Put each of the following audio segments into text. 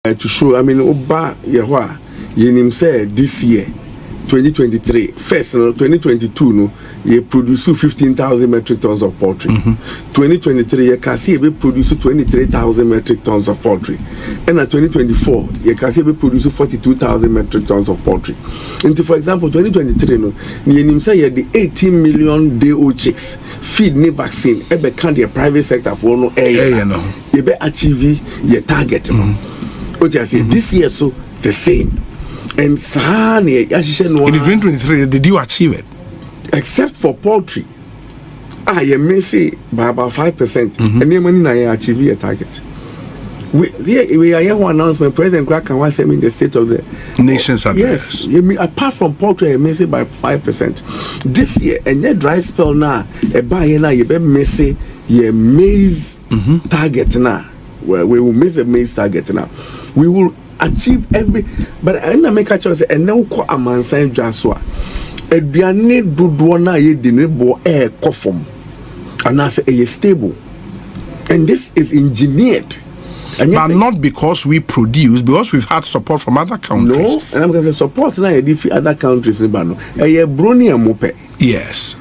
to show, I mean, Oba Yahwa, Yenim said this year, 2023, first, 2022, no, you produce 15,000 metric tons of poultry. 2023, you can see we produce 23,000 metric tons of poultry. And at 2024, you can see we produce 42,000 metric tons of poultry. And for example, 2023, no, you say you the 18 million day-old chicks feed new vaccine. Ebe can the private sector for no air. You be achieve your target. What I say this year, so the same. And Sahani, in 2023, did you achieve it? Except for poultry, I may say by about 5%. And then when I achieve your target, we are here one announcement. President Cracker was saying in the state of the nations. Yes, apart from poultry, I may say by 5%. This year, and your dry spell now, a buy now, you be missing your maize target now. Well, we will miss a maize target now. We will achieve every, but I make a choice and now call a man saying Joshua. Eduane dodo na ye de ne bo kofom and I say stable, and this is engineered. And but not because we produce, because we've had support from other countries. No, and I'm going to support now other countries in Bano. Brony mope. Yes.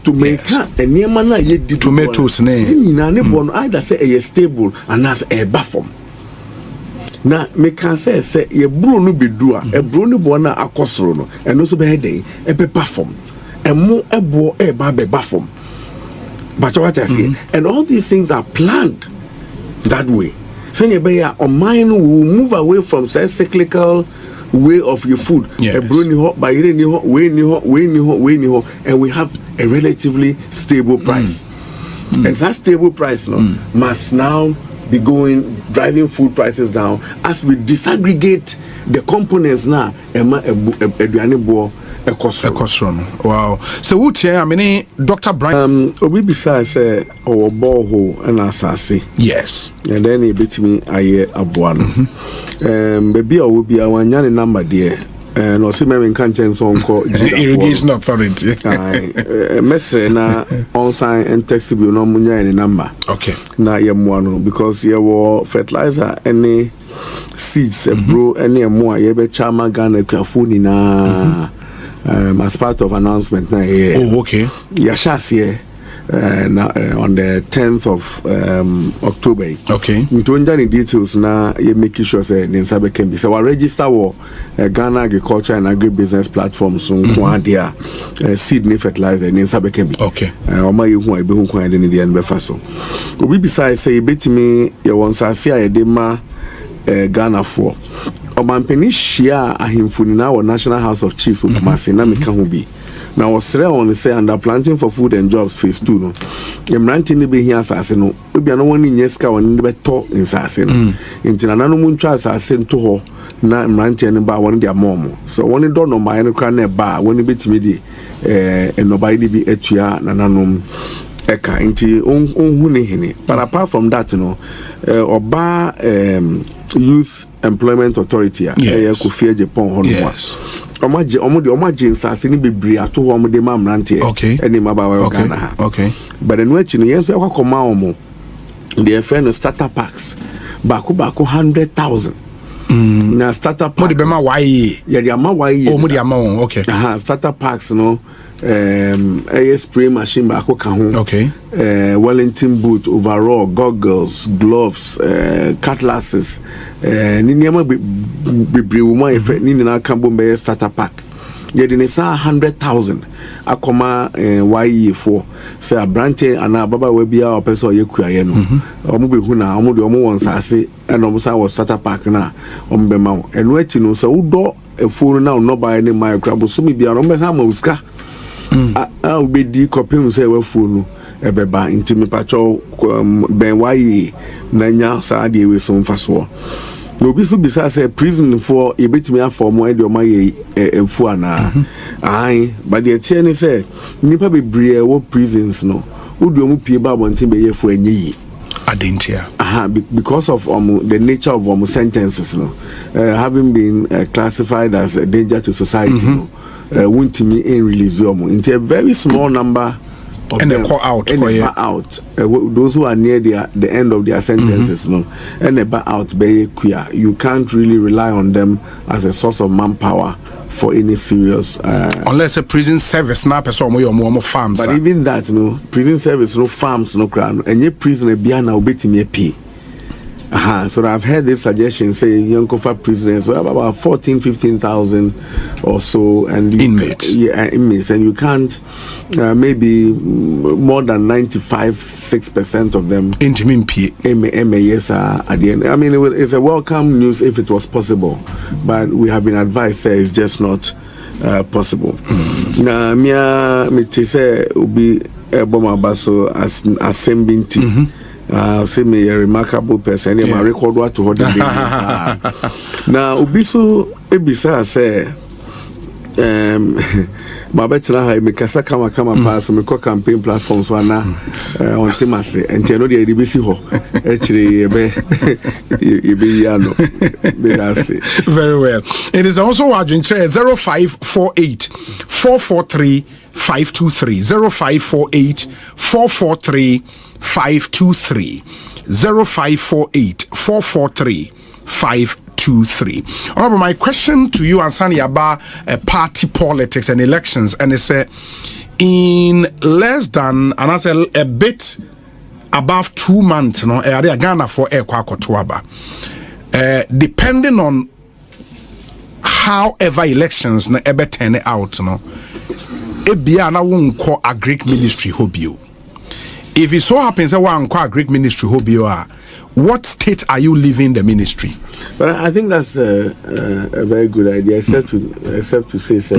To make and na ye tomatoes either say stable and as a buffer. Na me can say ye bro no be dua e bro no bo na akosoro no and also be dey e be perform and mo e bo e ba be perform. But what I say, and all these things are planned that way. So you be on mind will move away from say cyclical way of your food. Yes. And we have a relatively stable price. And that stable price must now be driving food prices down as we disaggregate the components now. Wow. So what I mean, Dr. Bryan. Obi besides our borehole and asase. Yes. And then he beat me aye abuano. Baby, I will be our number there. No, see, me can't change some call irrigation authority. Mestre na on sign and text be no munya any number. Okay. Na yemuano because ye were fertilizer any seeds bro any more ye be chama Ghana Acheampong na as part of announcement na here. Oh, okay. Yashas on the 10th of October. Okay. Into any details now, you making sure say the Nsabe can be. So I register with Ghana Agriculture and Agribusiness Platform so dia seed ni fertilizer the Nsabe can be. Okay. Oma you who I be who can in the end befaso. We besides say betimi you want to see a dema Ghana for. Omampeni share ahimfuni na our National House of Chiefs Kumasi na meka ho bi. Now, was on say under planting for food and jobs phase 2 no. Ranting be here asase no. We be no one in yeska one be to in asase no. Inti na nanu muntwa asase to ho na ranting ne ba one dia mom. So one do no my no kra na ba one betimi di no ba di bi atua na nanom eka inti onhu ne hene. But apart from that no oba Youth Employment Authority Kofi Japan hono. Yes. Omaje nsase ni bebre ato ho omde ma mrante eni mabawa Ghana ha. Okay. But the no chi no yenso yakoma omo the friend starter packs baako 100,000 na starter pack mo de be ma waye ya de ama waye mo de ama won. Okay. Starter packs no spray machine baako ka ho. Okay. Wellington boot, overall, goggles, gloves, cutlasses, ni niama bebre wo ma efe ni na kan bo be starter pack. Ye de ne sa 100,000 akoma YE for say a branch and a baba we bia o person ye kuaye no. Omo be hu na omo de omo won sase and omo sa was starter pack na omo be ma wo. Eno achi no so do efo na no buy any micro so me bia no be sa ma uska. We di copy say we phone ebeba intimi pacho ben wayi na nya sa de we so mfaso no bi so bisa say prison for ebetimi afom e de o maye emfu ana ai but the tie ni say nipa bebre wo prisons no wo de o mu pie ba bontin be ye fu anyi adentia because of the nature of sentences no having been classified as a danger to society no won't me in release into a very small number and they call out, those who are near the end of their sentences, no, and they back out, you can't really rely on them as a source of manpower for any serious unless a prison service now person more farms. But even that, no prison service, no farms, no crown, and your prisoner be now waiting your pay. So I've heard this suggestion say young Kofa prisoners we have about 15,000 or so, and inmates. Inmates, and you can't maybe more than 95-6% of them MAS are at the end. I mean, it's a welcome news if it was possible, but we have been advised say it's just not possible. Now, me say ubi boma baso assembling team. Say me a remarkable person. My record what to hold now ubiso ebisa say my better have me kasa kama pass me ko campaign platforms wana on timase and you know the DBC ho actually very well. It is also urgent 0548 443 523 0548 443 523 0548 443 523. Honorable, my question to you, Ansani, about party politics and elections, and it's in less than, and I say a bit above 2 months, no, Ghana for depending on however elections no ever turn out, no, na won't call a Greek ministry hobby. If it so happens that one call a Greek ministry hobby, what state are you leaving the ministry? But I think that's a very good idea, except to say,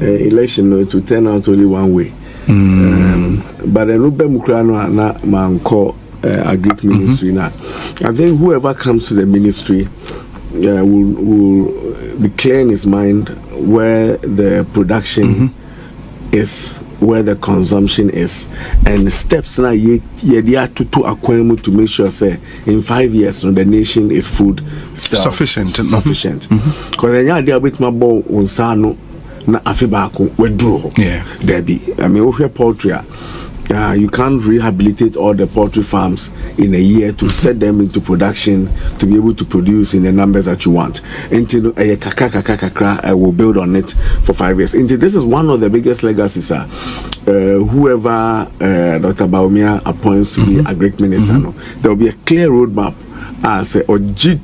election it will turn out only one way. But the Nube Mukrano na man call a Greek ministry now. I think whoever comes to the ministry will be clear in his mind where the production is, where the consumption is, and steps now to acquire to make sure say in 5 years the nation is food sufficient. Because then you are bit my ball on sano na afibako withdraw. There be. I mean, if you're poultry, you can't rehabilitate all the poultry farms in a year to set them into production to be able to produce in the numbers that you want. Until I will build on it for 5 years. Until this is one of the biggest legacies. Whoever Dr. Baumia appoints to be a Greek minister, there will be a clear roadmap as Ojidi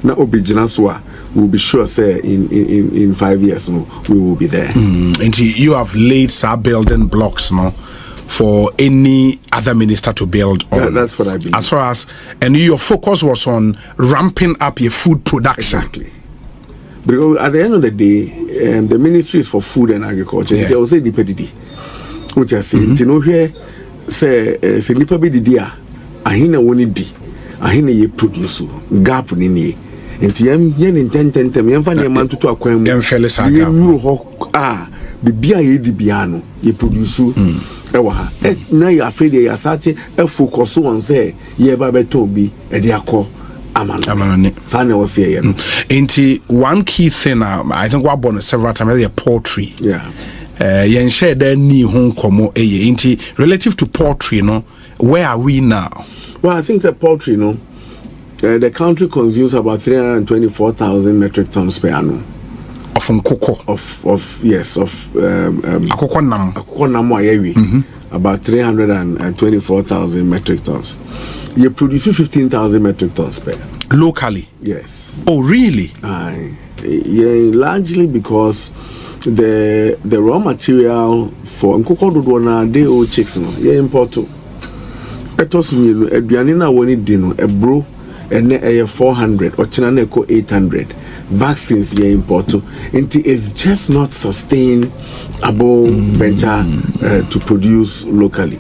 na Obijinaswa. We'll be sure, say, in 5 years, we will be there. And you have laid some building blocks, for any other minister to build on. Yeah, that's what I believe. As far as, and your focus was on ramping up your food production. Exactly. Because at the end of the day, the ministry is for food and agriculture. There was a DPDD, which I say, you know, here, say, nipa be the dia, ahina woni di, ahina ye produce, gap nini. Enti yen intentem yen fa ne man tutu akwan mu yen fele saka yen ho bibia ye di bia no ye produce e wa ha na ya afede ya sate e focus on say ye ba beton bi e de akọ amano sane wo se ye no. Enti one key thing I think we born several times is poultry. Yen share that ni ho komo eye enti relative to poultry, no, where are we now? Well, I think the poultry, no, the country consumes about 324,000 metric tons per annum of cocoa. About 324,000 metric tons. You produce 15,000 metric tons per annum. Locally? Yes. Oh, really? Yeah, largely because the raw material for cocoa they all chicks, yeah, import to. It was me, a Bianina when it dino, a bro. And 400 or China 800 vaccines ye import into it's just not sustainable venture to produce locally.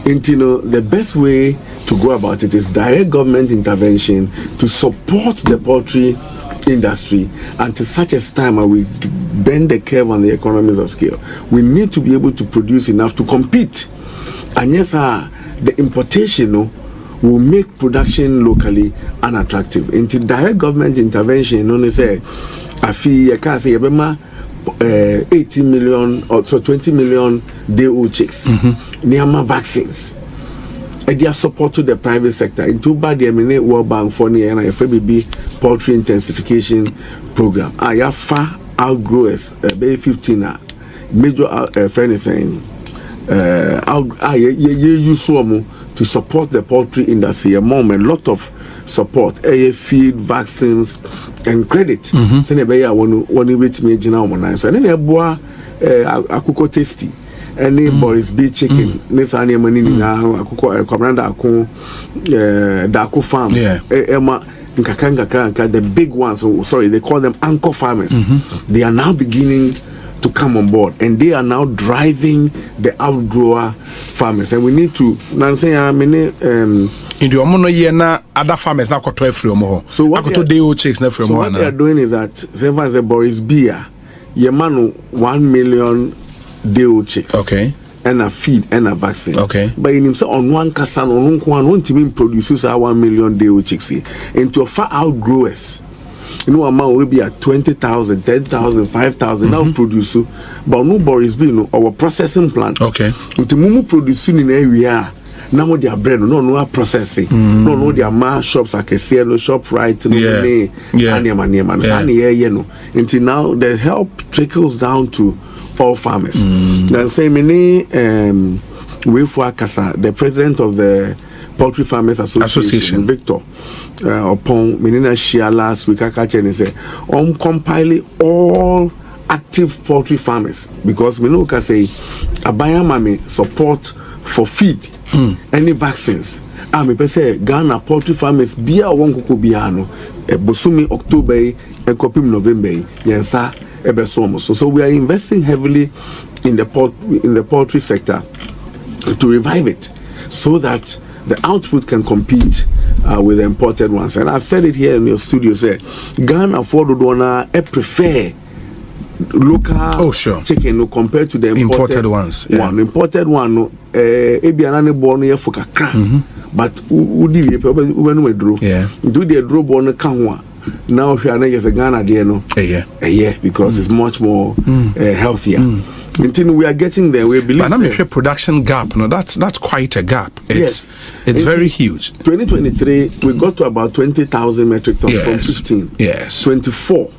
Into the best way to go about it is direct government intervention to support the poultry industry until such a time we bend the curve on the economies of scale. We need to be able to produce enough to compete, and yes, the importation will make production locally unattractive. Into direct government intervention, only say, I feel you can't say, 18 million or so 20 million day-old chicks. Niama vaccines. And their support to the private sector. Into bad the World Bank for the FBB poultry intensification program. I have far outgrowers, 15 major fairness saying use to support the poultry industry. A lot of support, feed, vaccines, and credit. So one wait me so then akuko tasty. Any Boris B chicken, Nisani Manini now, Commander Dako farms, Emma Nkakanga, the big ones, sorry, they call them anchor farmers. They are now beginning to come on board, and they are now driving the outgrower farmers. And we need to Nancy in the omono ye na other farmers now got 12 free more. So what they chicks na free more. What they are doing is that say Boris Beer, ye man 1 million day-old chicks. Okay. And a feed and a vaccine. Okay. But in himself on one casan on one team produces 1 million day-old chicks into a far outgrowers. You know, amount will be at 20,000, 10,000, 5,000 now produce, but no Boris B no our processing plant. Okay. Into mumu producing in area. Now they are bread, no processing. No they are mass shops like a no shop right no until now the help trickles down to all farmers. Then say many Wefu Akasa, the president of the Poultry Farmers Association. Victor upon Menina Shia last week, I say compiling all active poultry farmers because we know can say Abaya Mami support for feed, any vaccines. Me say Ghana poultry farmers bia won kuku biano Bosumi October and Kopim November yensa ebesomo. So we are investing heavily in the poultry sector to revive it so that the output can compete with the imported ones. And I've said it here in your studio, say Ghana for the prefer local chicken compared to the imported ones. Imported one ebianane born here for kakra. But do the draw born kanwa. Now if you are not Ghana there no because it's much more healthier. Until we are getting there, we believe. But I'm sure production gap. No, that's quite a gap. It's very huge. 2023, we got to about 20,000 metric tons from 15. Yes. 24,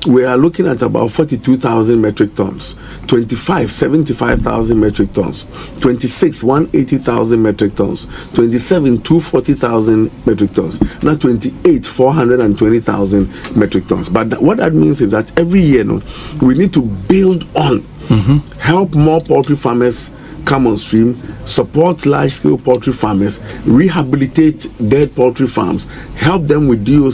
we are looking at about 42,000 metric tons. 25, 75,000 metric tons. 26, 180,000 metric tons. 27, 240,000 metric tons. Now 28, 420,000 metric tons. But what that means is that every year, we need to build on. Help more poultry farmers come on stream, support large-scale poultry farmers, rehabilitate dead poultry farms, help them with DO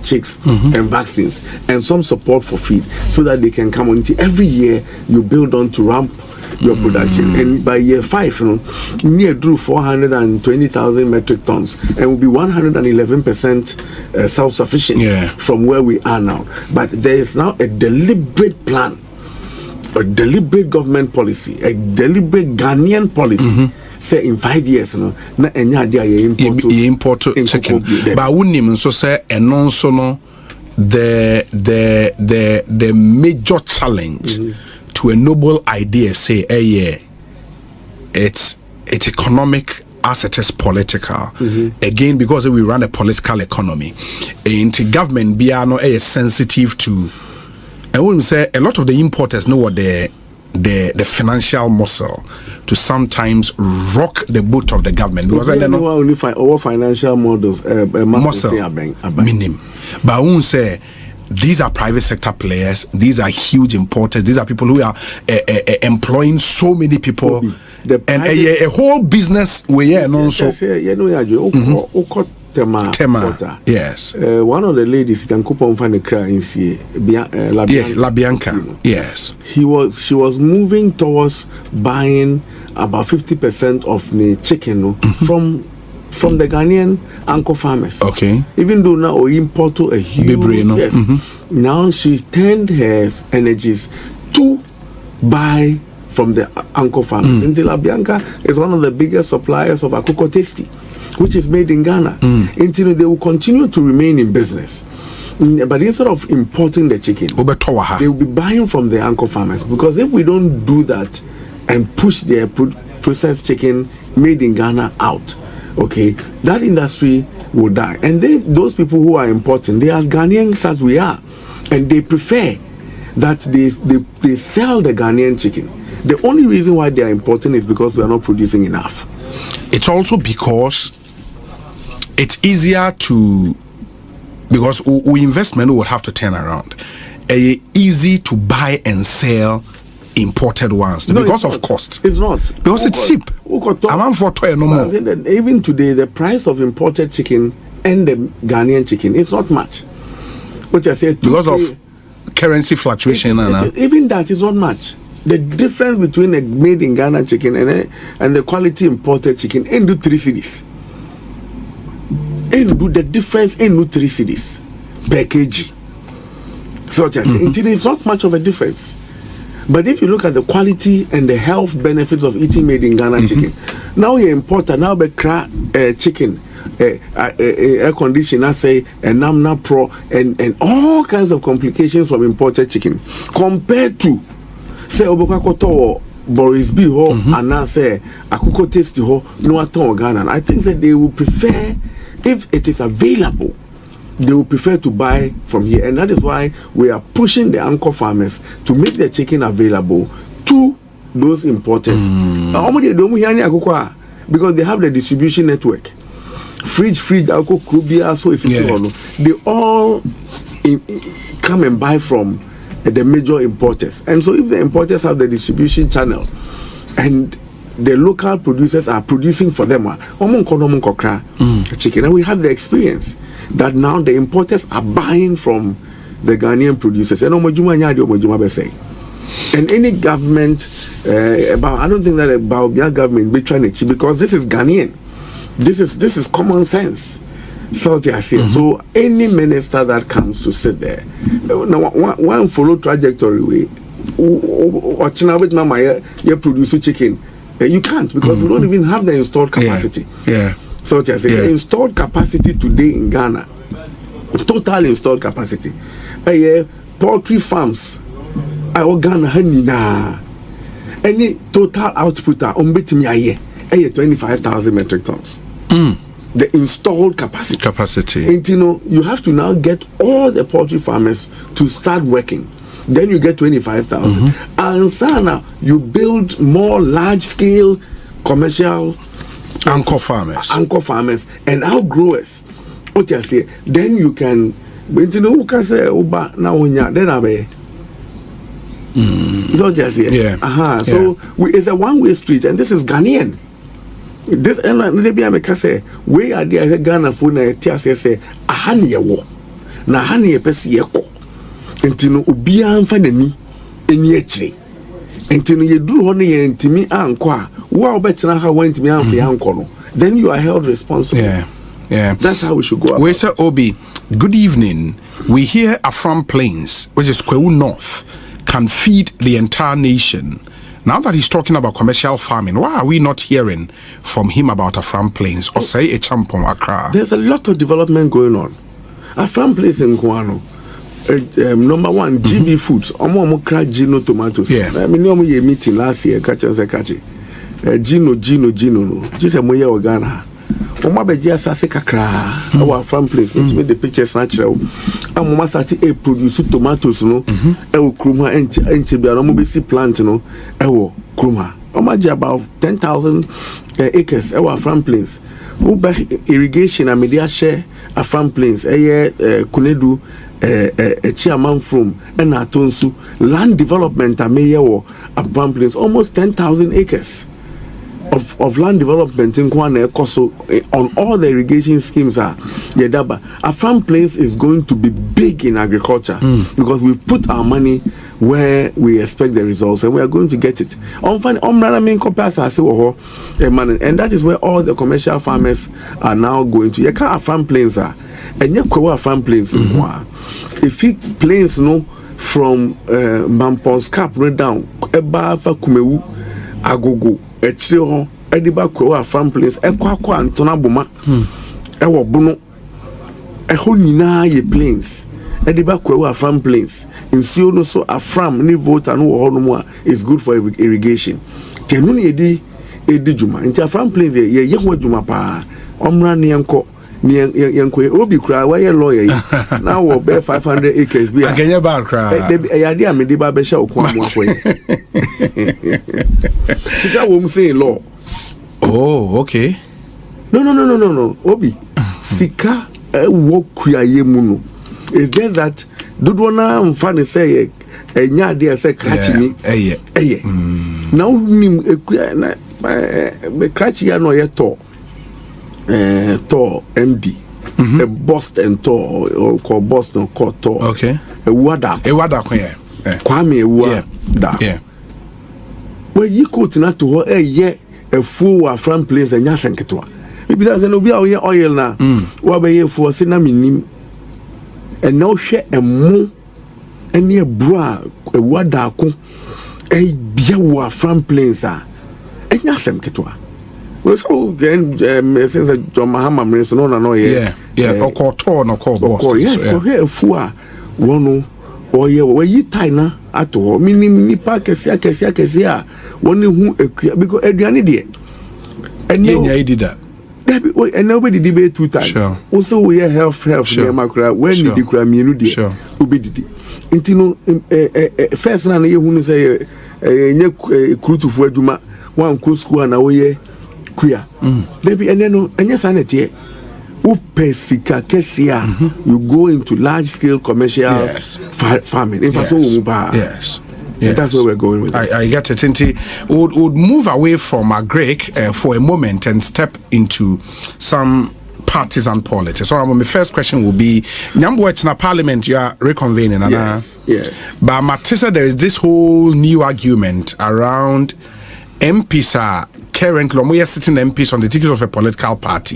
chicks and vaccines, and some support for feed so that they can come on. Every year, you build on to ramp your production. And by year 5, near drew 420,000 metric tons and will be 111% self-sufficient from where we are now. But there is now a deliberate plan, a deliberate government policy, a deliberate Ghanaian policy. Say in 5 years, na enya dia import chicken. But wouldn't so say and also no the major challenge to a noble idea say it's economic as it is political. Again, because we run a political economy, and government biano is sensitive to. I wouldn't say a lot of the importers know what the financial muscle to sometimes rock the boat of the government because I don't know only our financial models muscle minimum. But I won't say these are private sector players. These are huge importers. These are people who are employing so many people and a whole business where and also. Tema. Yes. One of the ladies can coupon find a cry in La Bianca. Yes. She was moving towards buying about 50% of the chicken from the Ghanaian anchor farmers. Okay. Even though now we import a huge now she turned her energies to buy from the anchor farmers. Until La Bianca is one of the biggest suppliers of Akoko Tasty, which is made in Ghana. Until they will continue to remain in business. But instead of importing the chicken, they will be buying from the anchor farmers. Because if we don't do that and push their processed chicken made in Ghana out, okay, that industry will die. And those people who are importing, they are as Ghanaians as we are, and they prefer that they sell the Ghanaian chicken. The only reason why they are importing is because we are not producing enough. It's also because it's easier to, because we investment will have to turn around. Easy to buy and sell imported ones because of cost. It's not. Because it's cheap. Even today, the price of imported chicken and the Ghanaian chicken is not much. What I say, because of currency fluctuation. Even that is not much. The difference between a made in Ghana chicken and the quality imported chicken ain't do 3 cedis. Ain't do the difference ain't do 3 cedis per kg. So it's not much of a difference. But if you look at the quality and the health benefits of eating made in Ghana chicken, now you import now be chicken, air conditioner say and namna pro and all kinds of complications from imported chicken compared to say obokakoto Boris B ho and now say akuko taste ho no aton Ghana. I think that they will prefer, if it is available, they will prefer to buy from here, and that is why we are pushing the anchor farmers to make their chicken available to those importers. Because they have the distribution network. Fridge, alcohol, krubia, so they all come and buy from the major importers. And so if the importers have the distribution channel and the local producers are producing for them, chicken, and we have the experience that now the importers are buying from the Ghanaian producers. And any government, I don't think that about your government be trying to, because this is Ghanaian. This is common sense. So so any minister that comes to sit there, one follow trajectory way, you produce chicken. You can't, because we don't even have the installed capacity. So the installed capacity today in Ghana, total installed capacity, poultry farms, Ghana, any total output are 25,000 metric tons. The installed capacity. And you have to now get all the poultry farmers to start working. Then you get 25,000. And so now you build more large scale commercial anchor farmers and outgrowers. What you say? Then you can who can say then abe. So just So it's a one-way street, and this is Ghanaian. This and maybe I make say we are there Ghana for na tiase say ahani ye wo na ahani ye pese ye ko ntino obia mfa nani eni akire ntino ye duru ho ne ye ntimi anko a wo a obetena ha wantimi anfa anko no, then you are held responsible. That's how we should go about. We say Obi, good evening. We hear Afram Plains, which is Kwewu North, can feed the entire nation. Now that he's talking about commercial farming, why are we not hearing from him about Afram Plains or say Acheampong, Accra? There's a lot of development going on. Afram Plains in Kwano, number one, GB Foods. Omo crack Gino tomatoes. I mean, we had a meeting last year. Gino. Just a moya Ghana. Oma beji asase kakra. Our Afram Plains. Let's make the pictures natural. Mama sati produce tomatoes no ewo kruma enche bia no mo be see plant no ewo kruma omaji about 10,000 acres ewo Afram Plains uba irrigation and media share Afram Plains kunedu chairman from na atonsu land development ameye wo Afram Plains almost 10,000 acres of land development in Kwana Koso on all the irrigation schemes are Yedaba. Afram Plains is going to be big in agriculture because we put our money where we expect the results, and we are going to get it. And that is where all the commercial farmers are now going to. Yeka Afram Plains are and Yekwa Afram Plains in Kwa. If it plains no from Mampons Cap right down Eba fa Kumewu Agogo Echiro Ediba Kwewu Afram Plains Ekwa Antona Boma Ewo Bono Eho nyina ye plains Ediba kwa Afram Plains. In Siono so Afram ni vote and no is good for irrigation. Tenuni edi juma. Inti Afram Plains ye juma pa. Omra ni yanko obi kra why lawyer now we bear 500 acres be agenya bar kra yade amede ba be sha okwa mo akoye sika wo say law. Oh, okay. No. Obi sika wo kuaye mu no. It's just that dodo na mfa say enya de say catch me now nim ekua na be catch ya no ye to MD a Boston to or call Boston call to okay a wada kwame da where you could not to her a fool Afram Plains and yasenketwa maybe that's no be oil na wa be for sina minim and now share a mo any a bra a wada ko e bia wa Afram Plains and yasenketwa. Well, so then, since John Mahama means no, yeah, or call torn or call Boston. Yes, so here, Fua, one, or yeah, where you tie na at all, meaning Nipa Kessia, one who because Adrian did. And yeah, did that. And nobody debate 2 times. Sure. Also, we have health, sure. When did you cry me? Sure. Ubididi. Intino, first, and you who say, a crew to Fuaduma, one cool school and away. Kuya. Debi eneno enye sanete upe sika kesia you go into large scale commercial farming. Yes. That's where we're going with this. I get it. Would move away from Agric for a moment and step into some partisan politics. So my first question will be Nyambo na parliament you are reconvening. Yes. But Matissa, there is this whole new argument around MPs currently, we are sitting MPs on the ticket of a political party.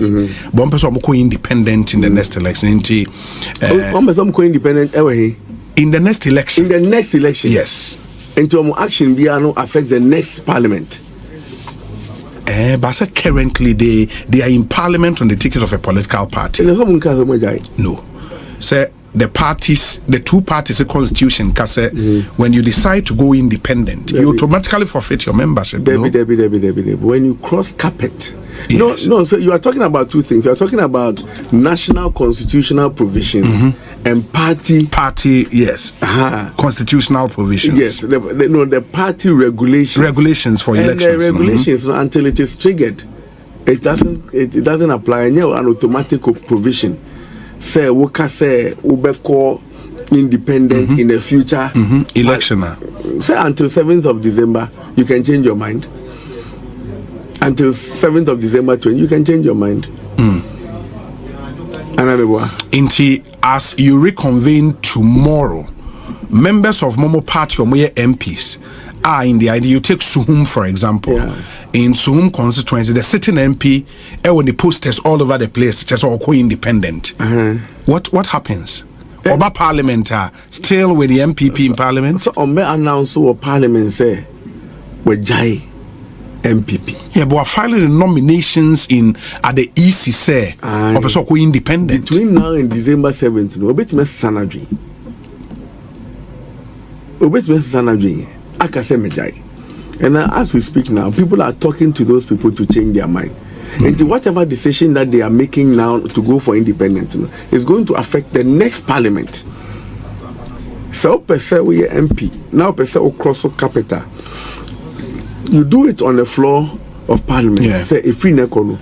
One person will go independent in the next election. One person will go independent in the next election. In the next election, yes. Into action, we are no affects the next parliament. But currently, they are in parliament on the ticket of a political party. No, sir. The two parties, a constitution, when you decide to go independent, you automatically forfeit your membership. When you cross carpet. Yes. No, so you are talking about two things. You are talking about national constitutional provisions and party, yes. Constitutional provisions. Yes, the party regulations for elections. And the regulations until it is triggered, it doesn't apply. And an automatic provision. Say woka say ubeko independent in a future election. Say until 7th of December you can change your mind. Until 7th of December 20 you can change your mind. Inti as you reconvene tomorrow, members of Momo Party or Moye MPs are in the idea. You take Suhum for example. In Suhum constituency, the sitting MP, when the posters all over the place, just all co-independent. What happens? Oba parliament still with the MPP in parliament. So on me announce what parliament say we jai MPP. Yeah, but we're filing the nominations at the EC say or so co-independent. Between now and December 7th, no bit me sanadri. Obet me sanadri. Akase mejai. And as we speak now, people are talking to those people to change their mind. And whatever decision that they are making now to go for independence is going to affect the next parliament. So, per se, we are MP. Now, per se, across capital. You do it on the floor of parliament. Say, if we nekono,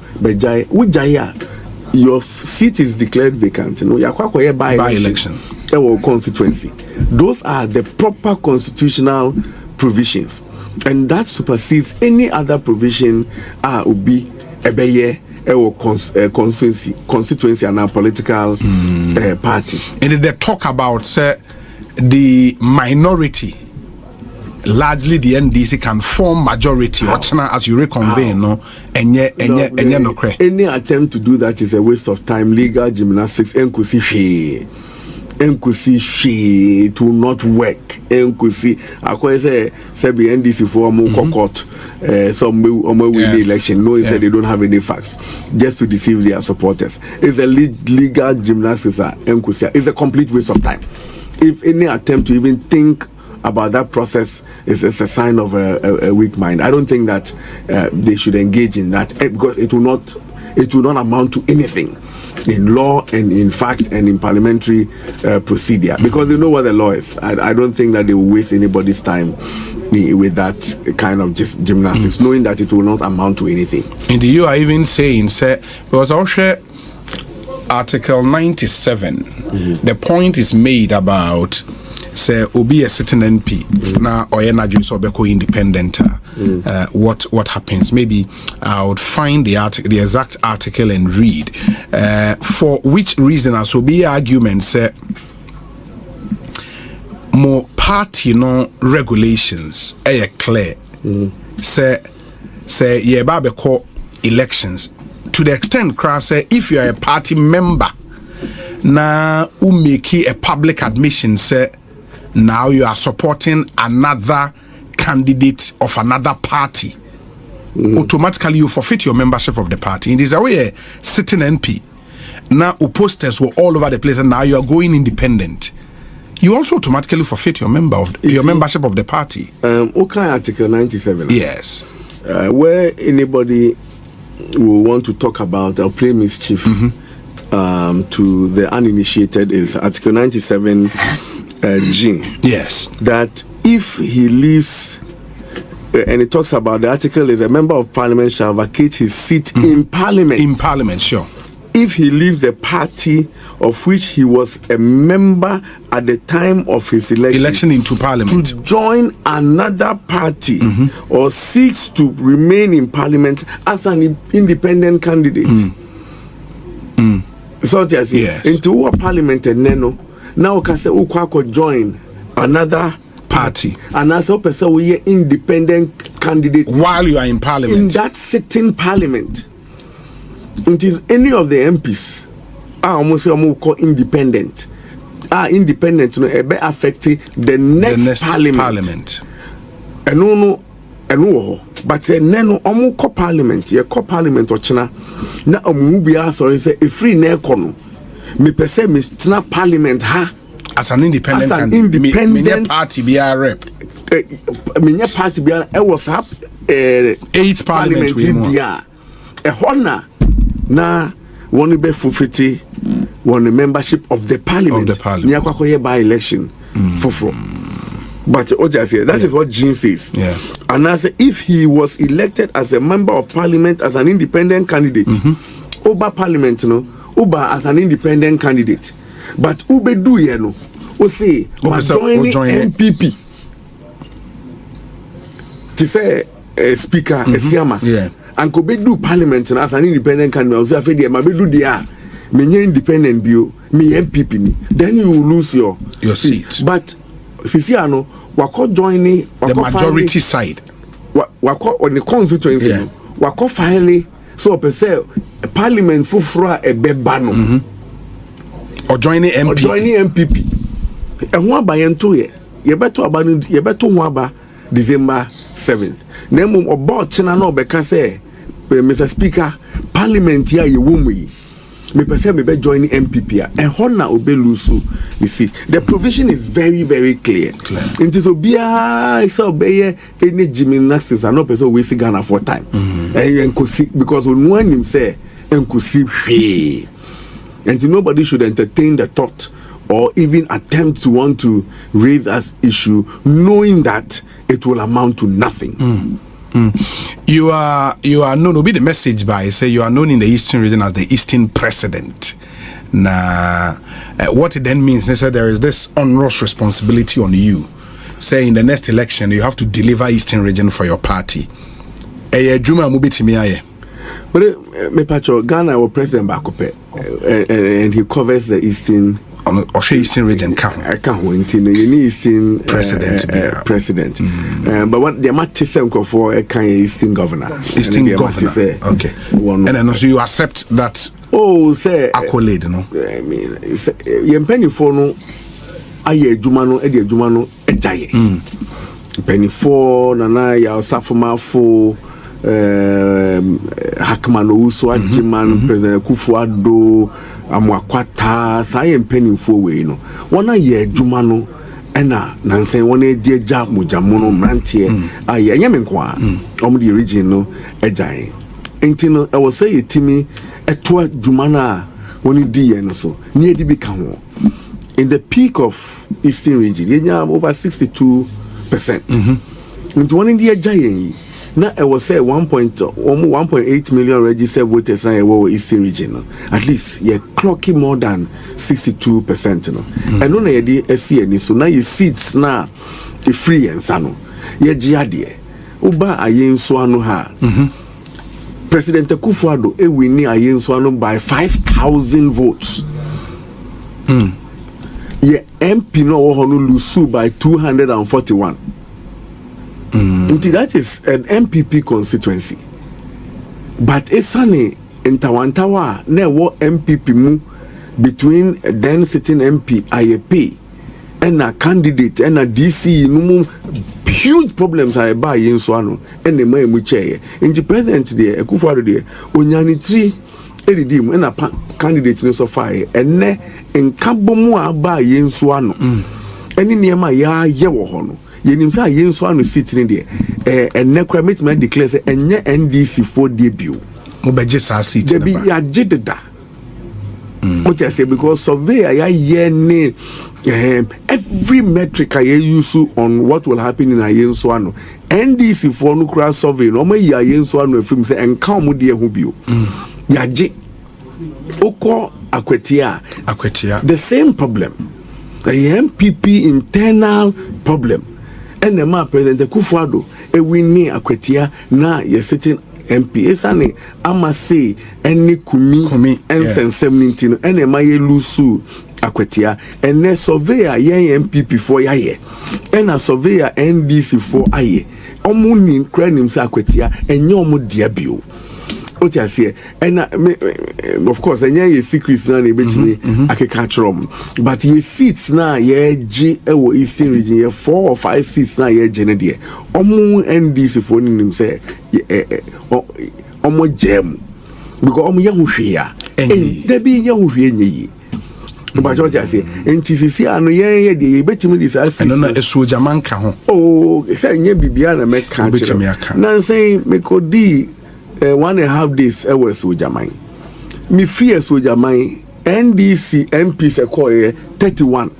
your seat is declared vacant. You know, by election. Constituency. Those are the proper constitutional provisions, and that supersedes any other provision would be constituency and a political party. And they talk about the minority, largely the NDC can form majority as you reconvene, any attempt to do that is a waste of time, legal gymnastics, enkusi she, it will not work. Enkusi akwa say be NDC for mo court some win the election knowing that they don't have any facts just to deceive their supporters. It's a legal gymnastics. Enkusi, it's a complete waste of time. If any attempt to even think about that process is a sign of a weak mind, I don't think that they should engage in that, because it will not amount to anything in law and in fact and in parliamentary procedure, because they know what the law is. I don't think that they will waste anybody's time with that kind of just gymnastics, knowing that it will not amount to anything. And you are even saying, sir, because also Article 97, the point is made about say obi a certain MP na oyenaji so be independent. What happens? Maybe I would find the exact article and read for which reason as obi argument say more party regulations clear say ye ba be call elections to the extent cross say if you are a party member na who make a public admission say now you are supporting another candidate of another party, automatically you forfeit your membership of the party. It is a way sitting MP now posters were all over the place and now you are going independent. You also automatically forfeit your membership of the party. Okay, Article 97. Yes. Where anybody will want to talk about or play mischief to the uninitiated is Article 97 G. Yes. That if he leaves, and it talks about the article is a member of parliament shall vacate his seat in parliament. In parliament, sure. If he leaves the party of which he was a member at the time of his election into parliament, to join another party or seeks to remain in parliament as an independent candidate. So yes. Into a parliament and neno now can say ukwa join another party and as a person we are independent candidate while you are in parliament, in that sitting parliament. It is any of the MPs almost call independent independent affect the next parliament. And no but neno call parliament ye call parliament or china na be sorry say a free na ekono me pese me stina parliament ha as an independent party be a rep me party be a was up 8th parliament dia a honor na one be fulfiti one membership of the parliament ni akwakoye by election for but that is what Jean says. And I say if he was elected as a member of parliament as an independent candidate over parliament Uber as an independent candidate, but Ube do we say joining MPP to say a speaker, a siama, and could be do parliament as an independent candidate. I say, "My do the me independent view, me MPP." Then you will lose your seat. But Sisiano, wako joining the majority side. Wako on the constituency. Wako finally so per se parliament fufura ebebano or joining MPP and one by ento ye beto aba December 7th nemu about china no beka say Mr. Speaker parliament here you won me person me be joining MPP and hona obe lusu you see the provision is very very clear. Into so bia is obey any gymnastics and no person waste Ghana for time and because when him say and nobody should entertain the thought or even attempt to want to raise as issue knowing that it will amount to nothing. You are known to be the message by say you are known in the Eastern region as the Eastern President. Now, what it then means is that there is this onerous responsibility on you. Say in the next election you have to deliver Eastern region for your party. But me pacho Ghana our president Bakope and he covers the Eastern region. I can't wait in the Eastern president. But what the Matisse for a kind Eastern governor. Okay. And then also you accept that Oh, say accolade no. I mean, penny for no aye jumano e de jumano ejaye. Penny for nana ya safuma fo Hakman Uso Ajiman President Kufuado Amwakwata Sayen penny for we no. One aye jumano ena nansen one die ja mojamono mrantie aye nyame kwa the original ejaye. Entino I was say timi etwa jumana woni di no so near di bika ho in the peak of Eastern region you have over 62%. Into one in the giant now I was say 1.8 million registered voters now in Eastern region at least you're clocking more than 62% no and no na dey see any so now your seats now the free and sano ye giade uba ayenso anu ha President Kufuado winning Ayenso by 5,000 votes. Ye MP no lose by 241. That is an MPP constituency. But esane Ntawantawa ne wo MPP mu between then sitting MP IAP and a candidate and a DC no huge problems are by Yenswano and the may muche. In the president there, Kufuado there, Onyani 3 edidim and a candidate no so fire and ne in Kabomua by Yenswano. Any near my ya yewohono. Yenimsa Yenswano sitting there, and Necramate may declare and NDC for debut. Mobajesa seat. There be ya jidda. What I say because survey ya ye every metric I use on what will happen in Ayensoano. NDC for no cross survey no may Ayensoano film say and come with the hubio. Yaji Oko Akwetia. The same problem. The MPP internal problem. And the man President Kufuado e winning Akwetia na ye sitting MP esane ama say any kumi and sensemnity no ene ma ye lusu Akwetia and ne surveyor yen MPP for yaye and a surveyor NDC for aye omo ni nkra nim say Akwetia enye omo dia bio what you say and of course enye ye secrets na na betimi akeka chrom but ye seats na ye g ewo Eastern region ye 4 or 5 seats na ye gene de omo NDC for nim say omo jam because omo ye hwehwe ya there be ye hwehwe nyi but what you say NTCC anu ye de betimi dis as no na esoja manka ho oh say nye bibia na meka na say me kodi 1.5 days was Sojaman. Me fear Sojaman NDC MP se call 31.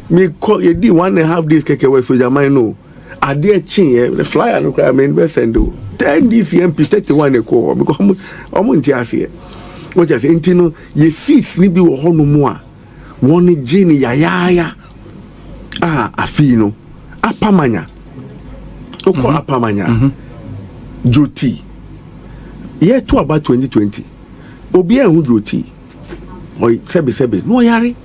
Me call ye di 1.5 days keke was Sojaman no. Ade chin the flyer no cry men be send do. NDC MP 31 e call because omo nti ase. What you say intino ye seats ni bi wo ho no mu a woni gene yayaya. Afi no. Apamanya. Oko apamanya. Joti year to about 2020 obi ehun joti oy sebe no yari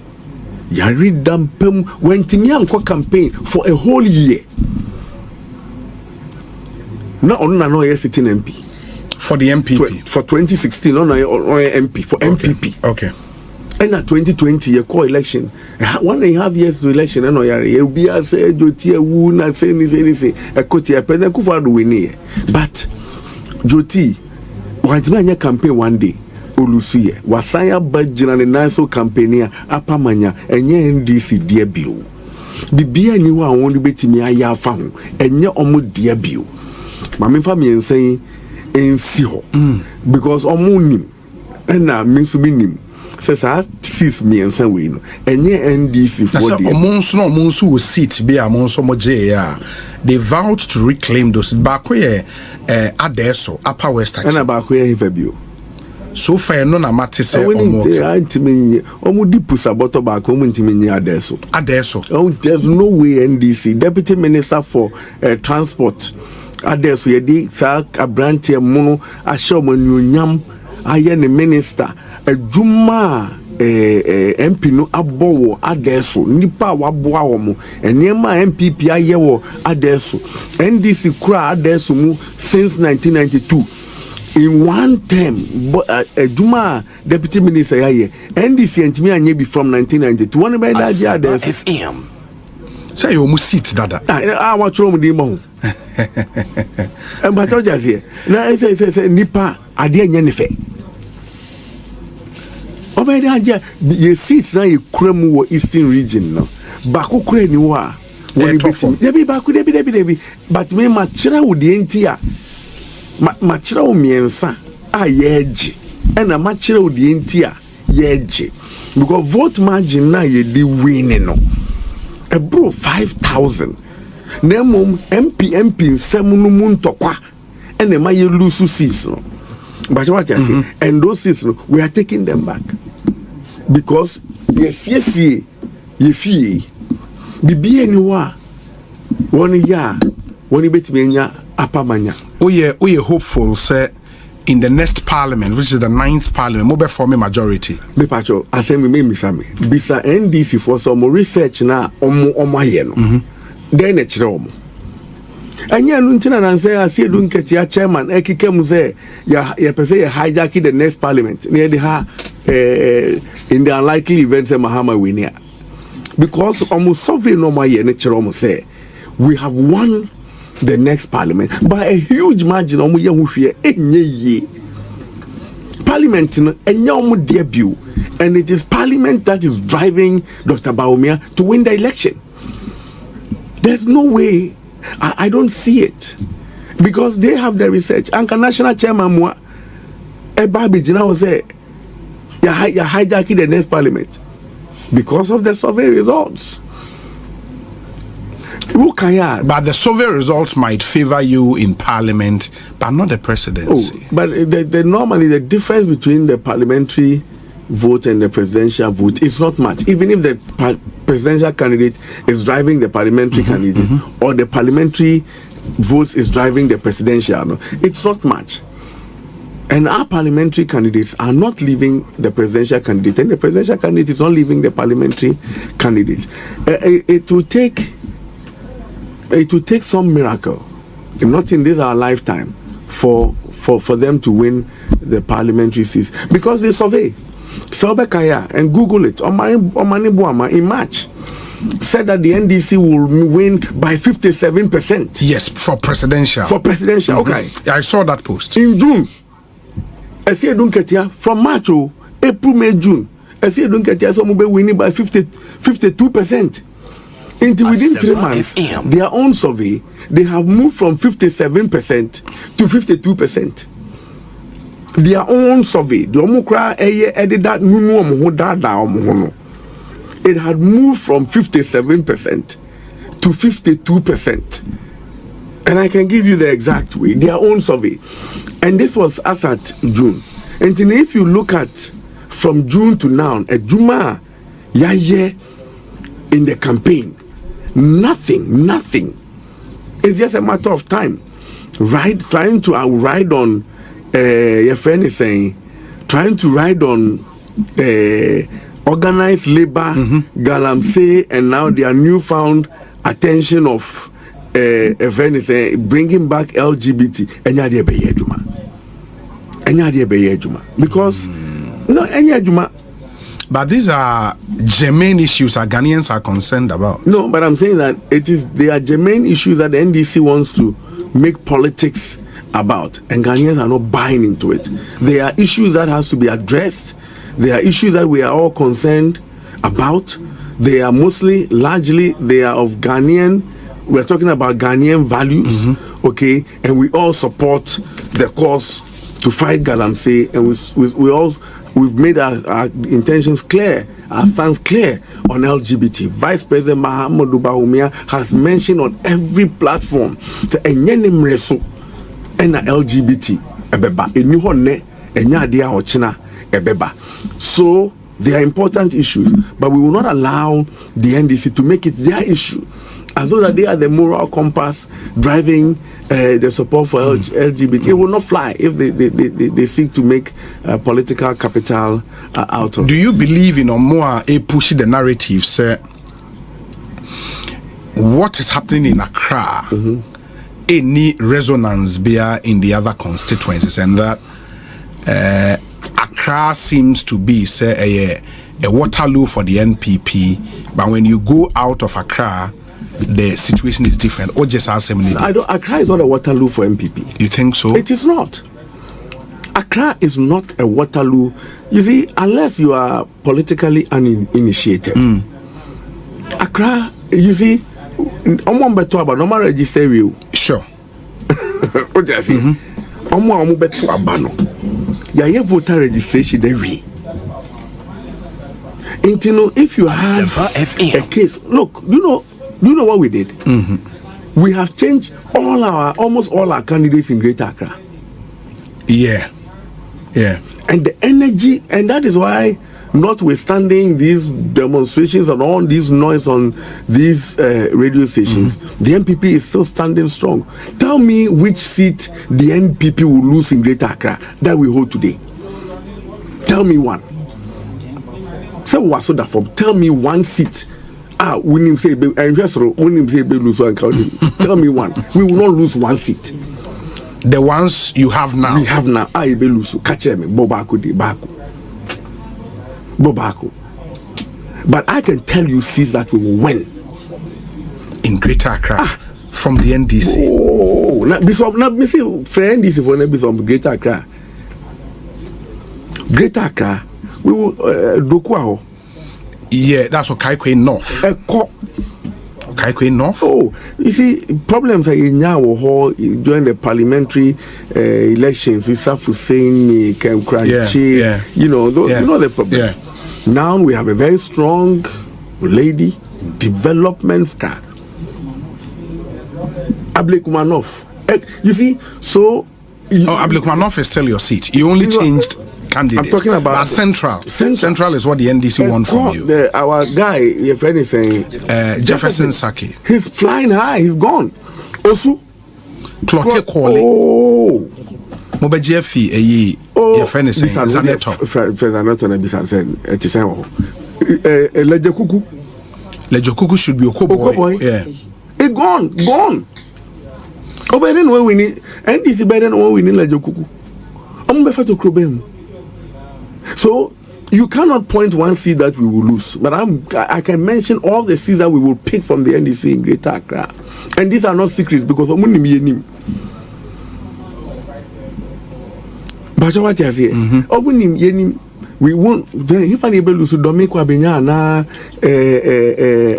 dampem went me anko campaign for a whole year na onu na no ye sitting MP for the MPP for 2016 on MP for MPP okay and at 2020 ye call election 1.5 years to election and yari e bi say joti ewu na say ni say ekoti President Kufuado wini but joti wantima anya campaign one day olusuye wasanya bajina ne naso campaign apamanya enye NDC dia bio bibia ni wa won betimi aya afa ho enye omo dia bio mamemfa me ensan ensi ho because omo nim na minsu minim says I sees me and some way no enye NDC for the omonso will sit be amonso moje ya they vowed to reclaim those back where adeso upper west and back where he fabio so far no na mate say omo di pusa bottle back omo ntimi adeso oh there's no way NDC deputy minister for transport adeso ye di sa abrantie mono ahye omanuonyam aye ne minister adwuma MP no abowo adeso nipa waboa wo mo enema MPP ayewo adeso NDC kura adeso mu since 1992 in one term, Juma deputy minister here, NDC and me and be from 1992. One by that year, there's FM. Say you must sit that. I watch room the mo. And but I just here. Now I say Nipa adie nyenefe. Obey that year, you seats now you kremu eastern region now. Baku kure ni wa. When you be baku debi. But me machira udi entia. Machira umiensa a yeji. And a machira udi entia yeji. Because vote margin na ye di winning no. A bro 5,000. Nemum MP semunu muntokwa. And the maye lusu seats no. But what I say, and those seats no, we are taking them back. Because yes, ye fee. Bibi anywa. One year, one bit menya apamanya. We hopeful, say, in the next parliament, which is the 9th parliament, mobile forming majority. Me pacho, I say me sami. Bisa NDC for some research na omo yeno. Then e chire omo. Anya nuntina na say asi edunketi ya chairman ekike mu say ya pese ya hijack the next parliament. Near the ha in the unlikely event say Mahama win here. Because almost survey no my yene chire omo say we have won the next parliament by a huge margin. Omo ye hu hwe enye ye. Parliament no enye omo debut, and it is parliament that is driving Dr. Bawumia to win the election. There's no way. I don't see it because they have the research. Anka national chairman moi Ebabi Jina was say you're hijacking the next parliament because of the survey results. But the survey results might favor you in parliament, but not the presidency. But normally the difference between the parliamentary vote and the presidential vote is not much. Even if the presidential candidate is driving the parliamentary candidate, or the parliamentary votes is driving the presidential, no, it's not much. And our parliamentary candidates are not leaving the presidential candidate, and the presidential candidate is not leaving the parliamentary candidate. It will take some miracle, not in this our lifetime, for them to win the parliamentary seats, because they survey. Selbekaya and Google it. Omani Buama in March said that the NDC will win by 57%. Yes, for presidential. Okay. Yeah, I saw that post. In June, I see Dunketia from March, April, May, June. I see Dunketia so will be winning by 52%. Until within 3 months, their own survey, they have moved from 57% to 52%. Their own survey, the Omukra added that it had moved from 57% to 52%. And I can give you the exact way, their own survey. And this was as at June. And then if you look at from June to now, at Juma, in the campaign, nothing. It's just a matter of time. Trying to ride on your friend is saying, trying to ride on organized labor, galamsey, and now their newfound attention of a friend is saying, bringing back LGBT. Because but these are germane issues that Ghanaians are concerned about. No, but I'm saying that they are germane issues that the NDC wants to make politics about, and Ghanaians are not buying into it. There are issues that has to be addressed. There are issues that we are all concerned about. They are largely they are of Ghanaian. We're talking about Ghanaian values, okay, and we all support the cause to fight galamsey, and we've made our intentions clear, our stance clear on LGBT. Vice President Mahama has mentioned on every platform that LGBT so they are important issues, but we will not allow the NDC to make it their issue, as though that they are the moral compass driving the support for LGBT. It will not fly if they seek to make political capital out of it. Do you believe in more pushing the narrative, sir? What is happening in Accra any resonance bear in the other constituencies, and that Accra seems to be say a Waterloo for the NPP, but when you go out of Accra, the situation is different. Or just Accra is not a Waterloo for MPP. You think so? It is not. Accra is not a Waterloo. You see, unless you are politically uninitiated. Accra, you see, normal register you. Sure. What do you say? You have voter registration every. If you have a case, look, you know what we did? We have changed almost all our candidates in Greater Accra. Yeah. And the energy, and that is why, notwithstanding these demonstrations and all this noise on these radio stations, the NPP is still standing strong. Tell me which seat the NPP will lose in Greater Accra that we hold today. Tell me one. Tell me one seat. Tell me one. We will not lose one seat. The ones you have now. We have now. I be lose. Catch me. Bobako. But I can tell you seats that we will win in Greater Accra from the NDC. Oh, now me say friend NDC for be some Greater Accra. Greater Accra. We will Dokuaho. Yeah, that's Okaikwe North. Okaikwe North. Oh, you see, problems are in now during the parliamentary elections. We start saying Kem Kranchi. You know the problem. Yeah. Now we have a very strong lady development car. Ablekumanov. You see, so. Ablekumanov is still your seat. You only changed. Candidate. I'm talking about Central is what the NDC want from you. Our guy, your friend is saying Jefferson Saki. He's flying high. He's gone. Also, Clotte Calling. Oh, Mobejefi. Your friend is saying Zaneto. Zaneto na bisa said it is Lejokuku should be Okoboy. Yeah. It gone. Oh, but then we need NDC. Better than what we need Lejokuku. I'm better to Krobem. So you cannot point one seat that we will lose, but I can mention all the seats that we will pick from the NDC in Greater Accra, and these are not secrets because but what you say? We won't. If I able to Domiko Abenya na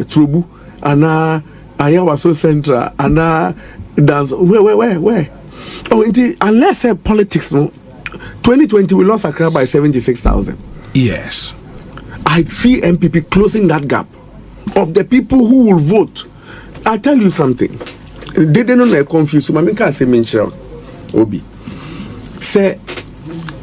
Trubu ana Ayawa so Central ana dance where? Oh, unless politics no. 2020 we lost Accra by 76,000. Yes. I see MPP closing that gap of the people who will vote. I tell you something. They don't know confused. I can't say Minchel Obi. Say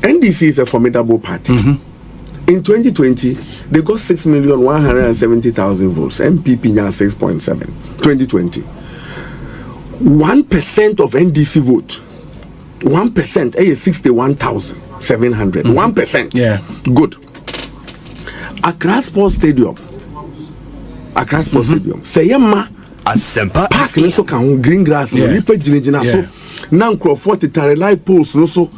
NDC is a formidable party. In 2020, they got 6,170,000 votes. MPP now 6.7. 2020. 1% of NDC vote. 1% is 61,700. 1%. Yeah. Good. Accra Sports Stadium. Say yama. Asempa. Park no so can green grass. No lipa jinejina so. Now Crawford tare light post no so.